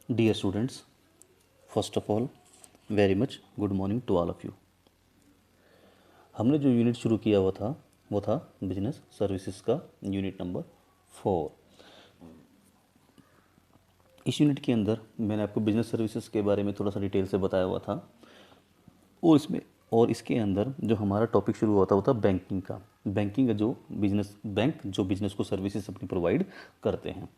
Dear students, first of all, very much good morning to all of you. हमने जो unit शुरू किया हुआ था वो था बिजनेस सर्विसेज का यूनिट नंबर 4। इस यूनिट के अंदर मैंने आपको बिजनेस सर्विसेज के बारे में थोड़ा सा डिटेल से बताया हुआ था और इसके अंदर जो हमारा टॉपिक शुरू हुआ था वो था बैंकिंग का। बैंकिंग का जो बिजनेस को सर्विसेज अपनी प्रोवाइड करते हैं।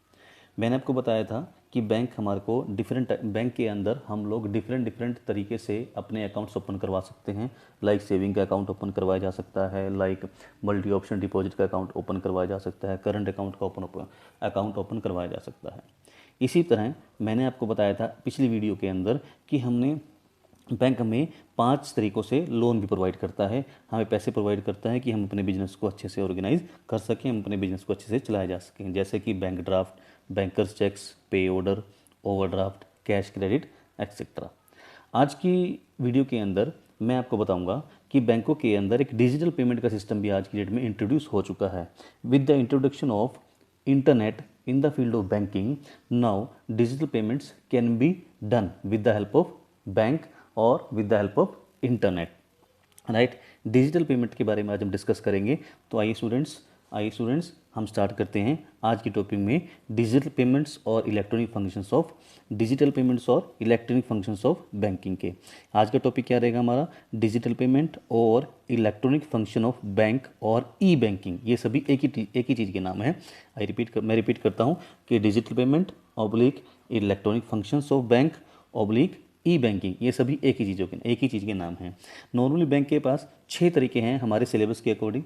मैंने आपको बताया था कि बैंक हमारे को बैंक के अंदर हम लोग डिफरेंट तरीके से अपने अकाउंट्स ओपन करवा सकते हैं। लाइक सेविंग का अकाउंट ओपन करवाया जा सकता है, लाइक मल्टी ऑप्शन डिपॉजिट का अकाउंट ओपन करवाया जा सकता है, करंट अकाउंट का अकाउंट ओपन करवाया जा सकता है। इसी तरह मैंने आपको बताया था पिछली वीडियो के अंदर कि बैंक हमें 5 तरीक़ों से लोन भी प्रोवाइड करता है, हमें पैसे प्रोवाइड करता है कि हम अपने बिजनेस को अच्छे से ऑर्गेनाइज कर सकें, हम अपने बिजनेस को अच्छे से चलाया जा सकें, जैसे कि बैंक ड्राफ्ट, बैंकर्स चेक्स, पे order, overdraft, cash credit etcetera. आज की वीडियो के अंदर मैं आपको बताऊंगा कि बैंकों के अंदर एक डिजिटल पेमेंट का सिस्टम भी आज की डेट में इंट्रोड्यूस हो चुका है। With the introduction of internet in the field of banking, now digital payments can be done with the help of bank और with the help of internet, right. Digital payment के बारे में आज हम डिस्कस करेंगे। तो आइए स्टूडेंट्स हम स्टार्ट करते हैं आज की टॉपिक में डिजिटल पेमेंट्स और इलेक्ट्रॉनिक फंक्शंस ऑफ बैंकिंग के। आज का टॉपिक क्या रहेगा हमारा? डिजिटल पेमेंट और इलेक्ट्रॉनिक फंक्शन ऑफ बैंक और ई बैंकिंग। ये सभी एक ही चीज़ के नाम है। मैं रिपीट करता हूँ कि digital payment oblique electronic functions of bank oblique E banking, ये सभी एक ही चीज़ के नाम हैं। नॉर्मली बैंक के पास 6 तरीके हैं हमारे सिलेबस के अकॉर्डिंग।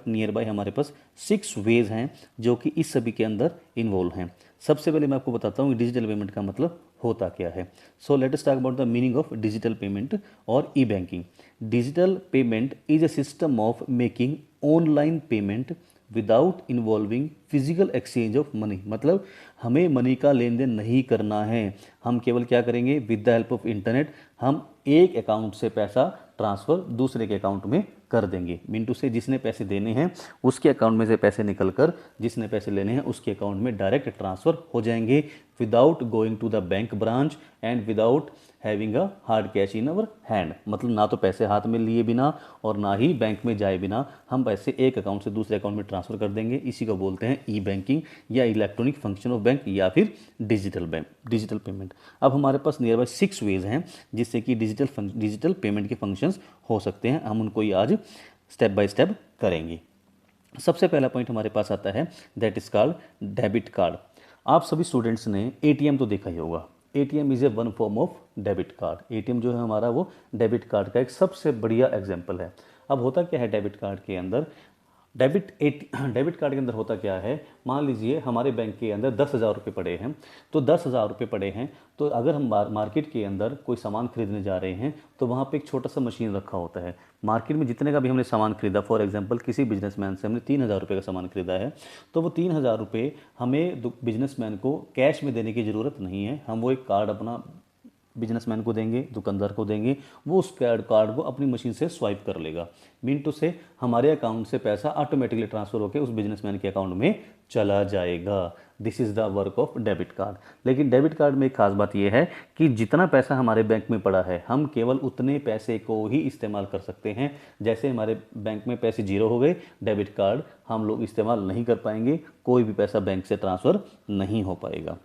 नियर बाय हमारे पास 6 वेज हैं जो कि इस सभी के अंदर इन्वॉल्व हैं। सबसे पहले मैं आपको बताता हूँ कि डिजिटल पेमेंट का मतलब होता क्या है। So let us talk about the meaning of digital payment और e banking. Digital payment is a system of making online payment without involving physical exchange of money. मतलब हमें मनी का लेन देन नहीं करना है, हम केवल क्या करेंगे? With the help of internet हम एक अकाउंट से पैसा ट्रांसफ़र दूसरे के अकाउंट में कर देंगे। मिनटू से जिसने पैसे देने हैं उसके अकाउंट में से पैसे निकलकर जिसने पैसे लेने हैं उसके अकाउंट में डायरेक्ट ट्रांसफ़र हो जाएंगे without going to the bank branch and without having a hard cash in our hand. मतलब ना तो पैसे हाथ में लिए बिना और ना ही बैंक में जाए बिना हम पैसे एक अकाउंट से दूसरे अकाउंट में ट्रांसफ़र कर देंगे। इसी को बोलते हैं ई बैंकिंग या इलेक्ट्रॉनिक फंक्शन ऑफ बैंक या फिर डिजिटल पेमेंट। अब हमारे पास नियर बाय 6 वेज हैं जिससे कि डिजिटल पेमेंट के फंक्शंस हो सकते हैं। हम उनको ही आज स्टेप बाय स्टेप करेंगे। सबसे पहला पॉइंट हमारे पास आता है that is called debit card. आप सभी स्टूडेंट्स ने एटीएम तो देखा ही होगा। ATM is a one form of debit card. ATM जो है हमारा वो डेबिट कार्ड का एक सबसे बढ़िया एग्जाम्पल है। अब होता क्या है डेबिट कार्ड के अंदर? डेबिट कार्ड के अंदर होता क्या है? मान लीजिए हमारे बैंक के अंदर 10,000 रुपये पड़े हैं। तो 10,000 रुपये पड़े हैं तो अगर हम मार्केट के अंदर कोई सामान खरीदने जा रहे हैं तो वहाँ पे एक छोटा सा मशीन रखा होता है। मार्केट में जितने का भी हमने सामान खरीदा, फॉर एग्जांपल किसी बिजनेसमैन से हमने 3,000 रुपये का सामान खरीदा है तो वो 3,000 रुपये हमें बिजनेसमैन को कैश में देने की ज़रूरत नहीं है। हम वो एक कार्ड अपना बिजनेसमैन को देंगे, दुकानदार को देंगे, वो उस कार्ड को अपनी मशीन से स्वाइप कर लेगा। मिनटों से हमारे अकाउंट से पैसा ऑटोमेटिकली ट्रांसफर होकर उस बिजनेसमैन के अकाउंट में चला जाएगा। This is the work of debit card. लेकिन डेबिट कार्ड में एक खास बात यह है कि जितना पैसा हमारे बैंक में पड़ा है हम केवल उतने पैसे को ही इस्तेमाल कर सकते हैं। जैसे हमारे बैंक में पैसे 0 हो गए, डेबिट कार्ड हम लोग इस्तेमाल नहीं कर पाएंगे, कोई भी पैसा बैंक से ट्रांसफ़र नहीं हो पाएगा।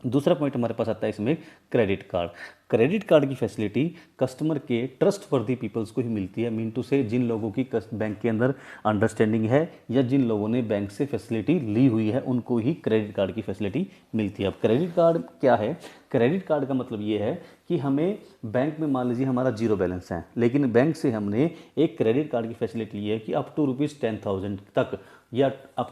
दूसरा पॉइंट हमारे पास आता है इसमें क्रेडिट कार्ड। क्रेडिट कार्ड की फैसिलिटी कस्टमर के ट्रस्ट वर्दी पीपल्स को ही मिलती है। मीनटू से जिन लोगों की बैंक के अंदर अंडरस्टैंडिंग है या जिन लोगों ने बैंक से फैसिलिटी ली हुई है उनको ही क्रेडिट कार्ड की फैसिलिटी मिलती है। अब क्रेडिट कार्ड क्या है? क्रेडिट कार्ड का मतलब ये है कि हमें बैंक में मान लीजिए हमारा 0 बैलेंस है, लेकिन बैंक से हमने एक क्रेडिट कार्ड की फैसिलिटी ली है कि अप टू ₹10,000 तक या अप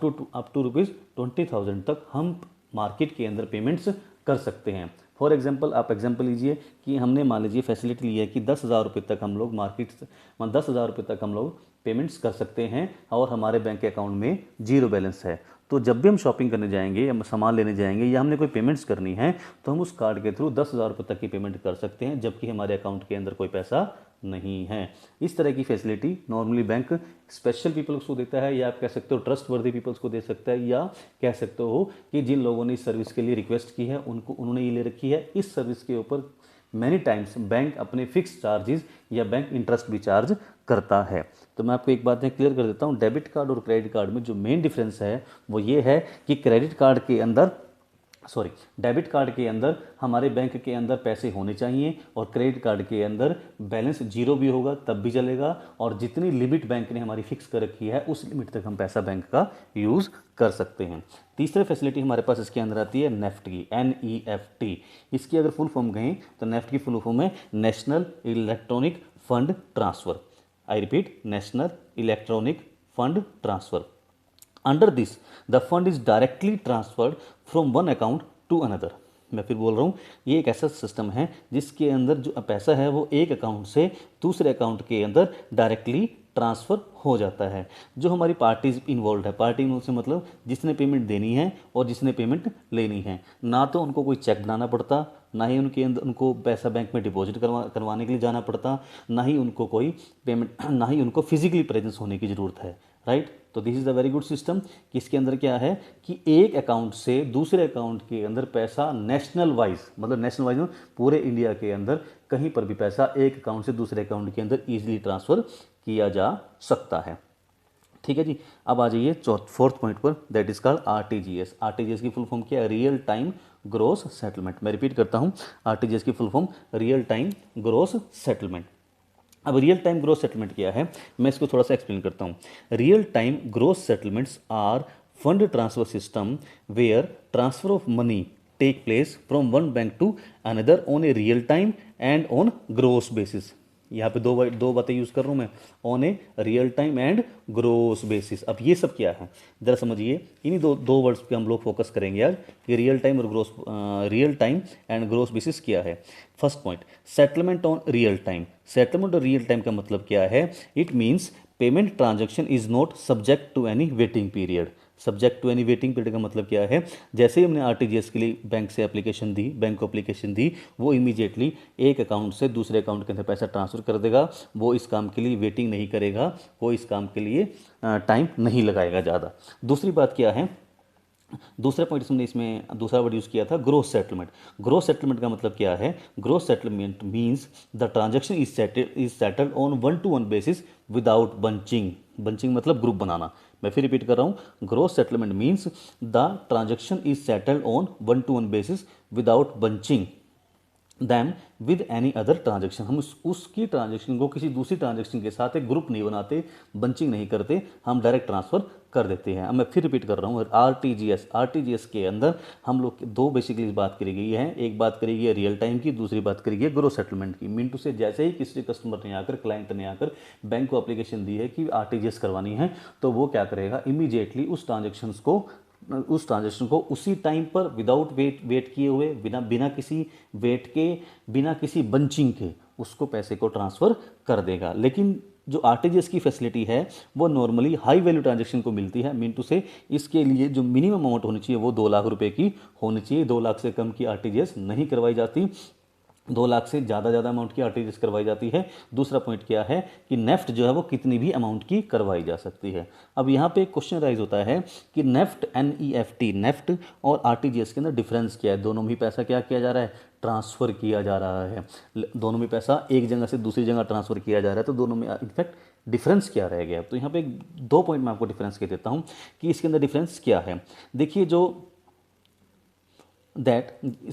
टू ₹20,000 तक हम मार्केट के अंदर पेमेंट्स कर सकते हैं। फॉर एग्जांपल आप एग्जांपल लीजिए कि हमने मान लीजिए फैसिलिटी ली है कि 10,000 रुपये तक हम लोग 10,000 रुपये तक हम लोग पेमेंट्स कर सकते हैं और हमारे बैंक के अकाउंट में 0 बैलेंस है। तो जब भी हम शॉपिंग करने जाएंगे या सामान लेने जाएंगे या हमने कोई पेमेंट्स करनी है तो हम उस कार्ड के थ्रू 10,000 रुपये तक की पेमेंट कर सकते हैं, जबकि हमारे अकाउंट के अंदर कोई पैसा नहीं है। इस तरह की facility normally bank special peoples को देता है, या आप कह सकते हो ट्रस्ट वर्दी पीपल्स को दे सकता है, या कह सकते हो कि जिन लोगों ने इस सर्विस के लिए रिक्वेस्ट की है उन्होंने ये ले रखी है। इस सर्विस के ऊपर मैनी टाइम्स बैंक अपने फिक्स चार्जेस या बैंक इंटरेस्ट भी चार्ज करता है। तो मैं आपको एक बात मैं क्लियर कर देता हूँ, डेबिट कार्ड और क्रेडिट कार्ड में जो मेन डिफरेंस है वो ये है कि डेबिट कार्ड के अंदर हमारे बैंक के अंदर पैसे होने चाहिए और क्रेडिट कार्ड के अंदर बैलेंस जीरो भी होगा तब भी चलेगा, और जितनी लिमिट बैंक ने हमारी फिक्स कर रखी है उस लिमिट तक हम पैसा बैंक का यूज़ कर सकते हैं। तीसरी फैसिलिटी हमारे पास इसके अंदर आती है नेफ्ट की, NEFT। इसकी अगर फुल फॉर्म कहें तो नेफ्ट की फुल फॉर्म है national electronic fund transfer. I repeat, national electronic fund transfer. Under this the fund is directly transferred from one account to another. मैं फिर बोल रहा हूँ, ये एक ऐसा सिस्टम है जिसके अंदर जो पैसा है वो एक अकाउंट से दूसरे अकाउंट के अंदर डायरेक्टली ट्रांसफ़र हो जाता है। जो हमारी पार्टीज इन्वॉल्व है, पार्टी इन्वॉल्व से मतलब जिसने पेमेंट देनी है और जिसने पेमेंट लेनी है, ना तो उनको कोई चेक बनाना पड़ता, ना ही उनके अंदर उनको पैसा बैंक में डिपॉजिट करवाने के लिए जाना पड़ता, ना ही उनको कोई पेमेंट, ना ही उनको फिजिकली प्रेजेंस होने की ज़रूरत है। राइट, तो this is a very good system कि इसके अंदर क्या है कि एक अकाउंट से दूसरे अकाउंट के अंदर पैसा नेशनल वाइज, मतलब नेशनल वाइज में पूरे इंडिया के अंदर कहीं पर भी पैसा एक अकाउंट से दूसरे अकाउंट के अंदर ईजिली ट्रांसफ़र किया जा सकता है। ठीक है जी, अब आ जाइए फोर्थ पॉइंट पर, that is called RTGS। RTGS की फुल फॉर्म क्या है? Real time gross settlement. मैं रिपीट करता हूँ, RTGS की full form real time gross settlement. अब रियल टाइम ग्रॉस सेटलमेंट क्या है, मैं इसको थोड़ा सा एक्सप्लेन करता हूँ। Real time gross settlements are fund transfer system where transfer of money take place from one bank to another on a real time and on gross basis. यहाँ पे दो बातें यूज़ कर रहा हूँ मैं, on a real time and gross basis. अब ये सब क्या है जरा समझिए, इन्हीं दो वर्ड्स पे हम लोग फोकस करेंगे आज कि रियल टाइम और real time and gross basis क्या है। First point, settlement on real time. Settlement और रियल टाइम का मतलब क्या है? It means payment transaction is not subject to any waiting period. Subject to any waiting period का मतलब क्या है? जैसे ही हमने RTGS के लिए बैंक को एप्लीकेशन दी, वो इमीडिएटली एक अकाउंट से दूसरे अकाउंट के अंदर पैसा ट्रांसफ़र कर देगा। वो इस काम के लिए वेटिंग नहीं करेगा, वो इस काम के लिए टाइम नहीं लगाएगा ज़्यादा। दूसरी बात क्या है, दूसरा पॉइंट हमने इसमें दूसरा वर्ड यूज़ किया था, ग्रोस सेटलमेंट। ग्रोस सेटलमेंट का मतलब क्या है? Gross settlement means the transaction is settled on one to one basis without bunching. Bunching मतलब ग्रुप बनाना। मैं फिर रिपीट कर रहा हूँ, gross settlement means the transaction is settled on one to one basis without bunching them with any other transaction. हम उसकी transaction को किसी दूसरी ट्रांजेक्शन के साथ एक ग्रुप नहीं बनाते, बंचिंग नहीं करते, हम डायरेक्ट ट्रांसफ़र कर देते हैं। अब मैं फिर रिपीट कर रहा हूँ, RTGS के अंदर हम लोग दो बेसिकली बात करी गई है। एक बात करी गई है रियल टाइम की, दूसरी बात करी गई है ग्रोस सेटलमेंट की। मीन टू से जैसे ही किसी कस्टमर ने आकर, क्लाइंट ने आकर बैंक को एप्लीकेशन दी है कि RTGS करवानी है, तो वो क्या करेगा, इमीडिएटली उस ट्रांजेक्शन को उसी टाइम पर विदाउट वेट किए हुए, बिना किसी वेट के, बिना किसी बंचिंग के उसको पैसे को ट्रांसफ़र कर देगा। लेकिन जो RTGS की फैसिलिटी है वो नॉर्मली हाई वैल्यू ट्रांजेक्शन को मिलती है। मीन टू से इसके लिए जो मिनिमम अमाउंट होनी चाहिए वो 2 लाख रुपए की होनी चाहिए। 2 लाख से कम की RTGS नहीं करवाई जाती, 2 लाख से ज़्यादा अमाउंट की RTGS करवाई जाती है। दूसरा पॉइंट क्या है कि नेफ्ट जो है वो कितनी भी अमाउंट की करवाई जा सकती है। अब यहाँ पे एक क्वेश्चन राइज होता है कि नेफ्ट नेफ्ट और RTGS के अंदर डिफरेंस क्या है? दोनों में पैसा क्या किया जा रहा है? ट्रांसफ़र किया जा रहा है। दोनों में पैसा एक जगह से दूसरी जगह ट्रांसफ़र किया जा रहा है, तो दोनों में इनफैक्ट डिफरेंस क्या रह गया? तो यहाँ पे 2 पॉइंट मैं आपको डिफरेंस कह देता हूँ कि इसके अंदर डिफरेंस क्या है। देखिए,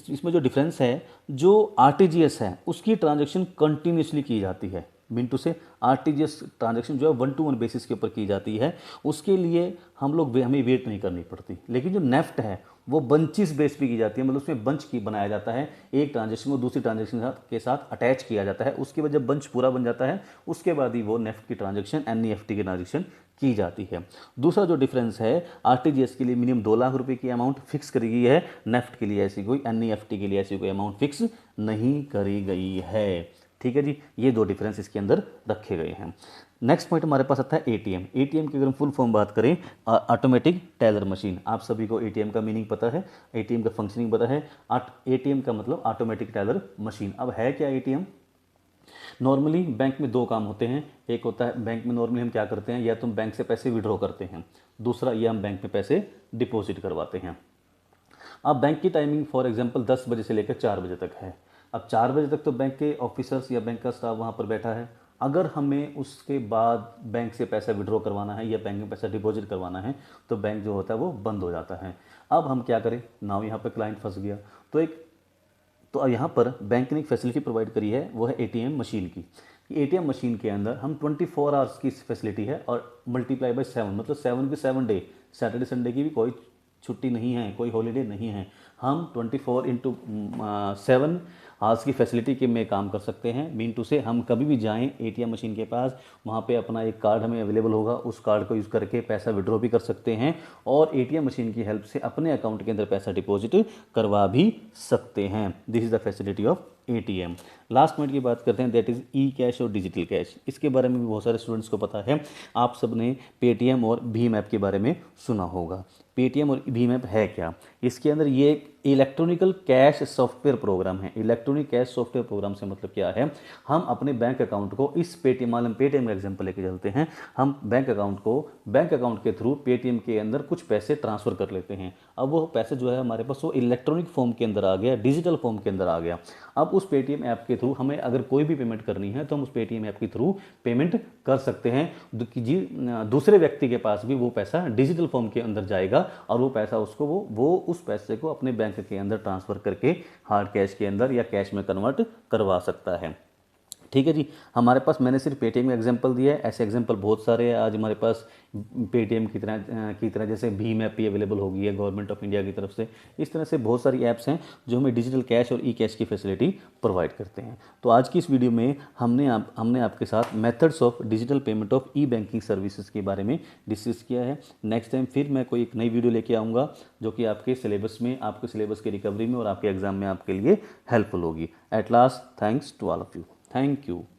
इसमें जो डिफरेंस है, जो RTGS है उसकी ट्रांजैक्शन कंटिन्यूसली की जाती है। मिनटू से RTGS ट्रांजैक्शन जो है वन टू वन बेसिस के ऊपर की जाती है, उसके लिए हमें वेट नहीं करनी पड़ती। लेकिन जो नेफ्ट है वो बंचिस बेस पे की जाती है, मतलब उसमें बंच की बनाया जाता है, एक ट्रांजेक्शन को दूसरी ट्रांजेक्शन के साथ अटैच किया जाता है। उसके बाद जब बंच पूरा बन जाता है उसके बाद ही वो नेफ्ट की ट्रांजेक्शन, NEFT की ट्रांजेक्शन की जाती है। दूसरा जो डिफरेंस है, RTGS के लिए मिनिमम 2 लाख रुपए की अमाउंट फिक्स करी गई है, नेफ्ट के लिए ऐसी कोई, NEFT के लिए ऐसी कोई अमाउंट फिक्स नहीं करी गई है। ठीक है जी, ये 2 डिफरेंस इसके अंदर रखे गए हैं। नेक्स्ट पॉइंट हमारे पास आता है एटीएम। एटीएम की अगर हम फुल फॉर्म बात करें, ऑटोमेटिक टेलर मशीन। आप सभी को एटीएम का मीनिंग पता है, एटीएम का फंक्शनिंग पता है। एटीएम का मतलब ऑटोमेटिक टेलर मशीन। अब है क्या एटीएम? नॉर्मली बैंक में दो काम होते हैं। एक होता है बैंक में नॉर्मली हम क्या करते हैं, या तो हम बैंक से पैसे विड्रॉ करते हैं, दूसरा ये हम बैंक में पैसे डिपॉजिट करवाते हैं। अब बैंक की टाइमिंग फॉर एग्जांपल 10 बजे से लेकर 4 बजे तक है। अब 4 बजे तक तो बैंक के ऑफिसर्स या बैंक का स्टाफ वहाँ पर बैठा है। अगर हमें उसके बाद बैंक से पैसा विड्रॉ करवाना है या बैंक में पैसा डिपॉजिट करवाना है तो बैंक जो होता है वो बंद हो जाता है। अब हम क्या करें, नाउ यहाँ पर क्लाइंट फंस गया। तो यहाँ पर बैंक ने एक फैसिलिटी प्रोवाइड करी है, वो है एटीएम मशीन की। एटीएम मशीन के अंदर हम 24 आवर्स की फैसिलिटी है और मल्टीप्लाई बाय 7, मतलब 7 के 7 डे, सैटरडे संडे की भी कोई छुट्टी नहीं है, कोई हॉलीडे नहीं है। हम 24/7 आवर्स की फैसिलिटी के में काम कर सकते हैं। मीन टू से हम कभी भी जाएं एटीएम मशीन के पास, वहाँ पे अपना एक कार्ड हमें अवेलेबल होगा, उस कार्ड को यूज़ करके पैसा विड्रॉ भी कर सकते हैं और एटीएम मशीन की हेल्प से अपने अकाउंट के अंदर पैसा डिपॉजिट करवा भी सकते हैं। This is the facility of ATM. Last point की बात करते हैं, दैट इज़ ई कैश और डिजिटल कैश। इसके बारे में भी बहुत सारे स्टूडेंट्स को पता है। आप सबने पेटीएम और भीम ऐप के बारे में सुना होगा। पेटीएम और भीम ऐप है क्या? इसके अंदर ये एक इलेक्ट्रॉनिकल कैश सॉफ्टवेयर प्रोग्राम है। इलेक्ट्रॉनिक कैश सॉफ्टवेयर प्रोग्राम से मतलब क्या है, हम अपने बैंक अकाउंट को इस पेटीएम, मान पेटीएम का एग्जांपल लेके चलते हैं, हम बैंक अकाउंट के थ्रू पेटीएम के अंदर कुछ पैसे ट्रांसफ़र कर लेते हैं। अब वो पैसे जो है हमारे पास वो इलेक्ट्रॉनिक फॉर्म के अंदर आ गया, डिजिटल फॉर्म के अंदर आ गया। अब उस पेटीएम ऐप के थ्रू हमें अगर कोई भी पेमेंट करनी है तो हम उस पेटीएम ऐप के थ्रू पेमेंट कर सकते हैं। दूसरे व्यक्ति के पास भी वो पैसा डिजिटल फॉर्म के अंदर जाएगा और वो पैसा उसको वो उस पैसे को अपने बैंक के अंदर ट्रांसफ़र करके हार्ड कैश के अंदर या कैश में कन्वर्ट करवा सकता है। ठीक है जी। हमारे पास, मैंने सिर्फ पेटीएम का एग्जांपल दिया है, ऐसे एग्जांपल बहुत सारे हैं आज हमारे पास। पेटीएम की तरह जैसे भीम ऐप भी अवेलेबल हो गई है गवर्नमेंट ऑफ इंडिया की तरफ से। इस तरह से बहुत सारी ऐप्स हैं जो हमें डिजिटल कैश और ई कैश की फैसिलिटी प्रोवाइड करते हैं। तो आज की इस वीडियो में हमने आपके साथ methods of digital payment of E banking services के बारे में डिस्कस किया है। नेक्स्ट टाइम फिर मैं कोई एक नई वीडियो लेके आऊँगा जो कि आपके सिलेबस के रिकवरी में और आपके एग्जाम में आपके लिए हेल्पफुल होगी। At last, thanks to all of you. Thank you.